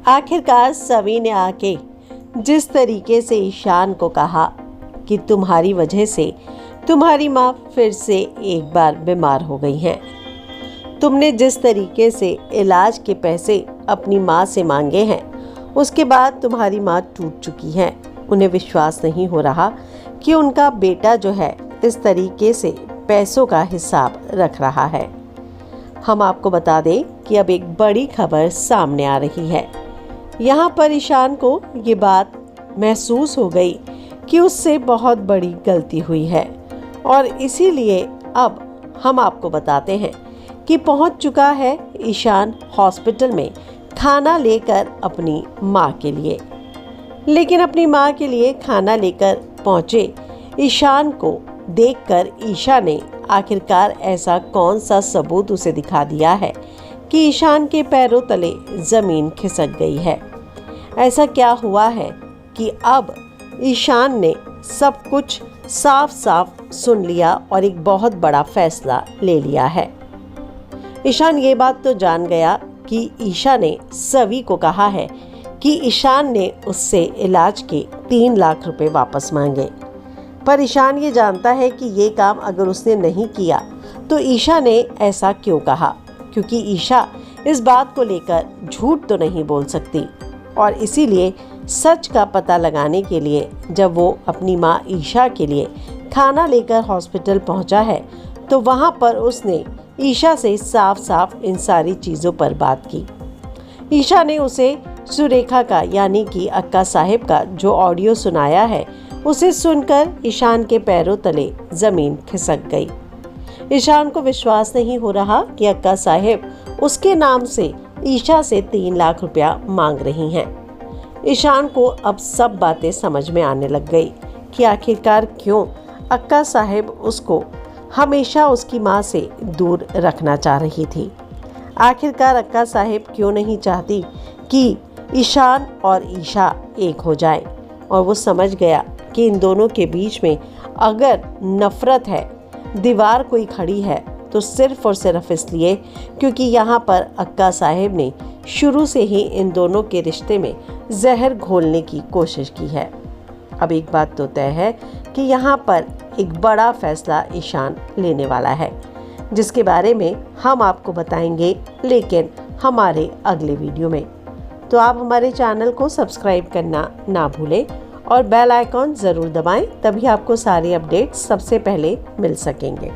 आखिरकार सवी ने आके जिस तरीके से ईशान को कहा कि तुम्हारी वजह से तुम्हारी माँ फिर से एक बार बीमार हो गई हैं, तुमने जिस तरीके से इलाज के पैसे अपनी माँ से मांगे हैं, उसके बाद तुम्हारी माँ टूट चुकी हैं। उन्हें विश्वास नहीं हो रहा कि उनका बेटा जो है इस तरीके से पैसों का हिसाब रख रहा है। हम आपको बता दें कि अब एक बड़ी खबर सामने आ रही है। यहाँ पर ईशान को ये बात महसूस हो गई कि उससे बहुत बड़ी गलती हुई है और इसीलिए अब हम आपको बताते हैं कि पहुँच चुका है ईशान हॉस्पिटल में खाना लेकर अपनी माँ के लिए। लेकिन अपनी माँ के लिए खाना लेकर पहुँचे ईशान को देखकर ईशा ने आखिरकार ऐसा कौन सा सबूत उसे दिखा दिया है कि ईशान के पैरों तले ज़मीन खिसक गई है। ऐसा क्या हुआ है कि अब ईशान ने सब कुछ साफ साफ सुन लिया और एक बहुत बड़ा फैसला ले लिया है। ईशान ये बात तो जान गया कि ईशा ने सवी को कहा है कि ईशान ने उससे इलाज के 3 लाख रुपए वापस मांगे। पर ईशान ये जानता है कि ये काम अगर उसने नहीं किया तो ईशा ने ऐसा क्यों कहा, क्योंकि ईशा इस बात को लेकर झूठ तो नहीं बोल सकती। और इसीलिए सच का पता लगाने के लिए जब वो अपनी माँ ईशा के लिए खाना लेकर हॉस्पिटल पहुंचा है तो वहां पर उसने ईशा से साफ साफ इन सारी चीज़ों पर बात की। ईशा ने उसे सुरेखा का यानी कि अक्का साहिब का जो ऑडियो सुनाया है उसे सुनकर ईशान के पैरों तले ज़मीन खिसक गई। ईशान को विश्वास नहीं हो रहा कि अक्का साहिब उसके नाम से ईशा से 3 लाख रुपया मांग रही हैं। ईशान को अब सब बातें समझ में आने लग गई कि आखिरकार क्यों अक्का साहिब उसको हमेशा उसकी माँ से दूर रखना चाह रही थी। आखिरकार अक्का साहिब क्यों नहीं चाहती कि ईशान और ईशा एक हो जाए। और वो समझ गया कि इन दोनों के बीच में अगर नफ़रत है, दीवार कोई खड़ी है तो सिर्फ़ और सिर्फ इसलिए क्योंकि यहाँ पर अक्का साहिब ने शुरू से ही इन दोनों के रिश्ते में जहर घोलने की कोशिश की है। अब एक बात तो तय है कि यहाँ पर एक बड़ा फैसला ईशान लेने वाला है, जिसके बारे में हम आपको बताएंगे लेकिन हमारे अगले वीडियो में। तो आप हमारे चैनल को सब्सक्राइब करना ना भूलें और बेल आइकॉन ज़रूर दबाएं, तभी आपको सारे अपडेट्स सबसे पहले मिल सकेंगे।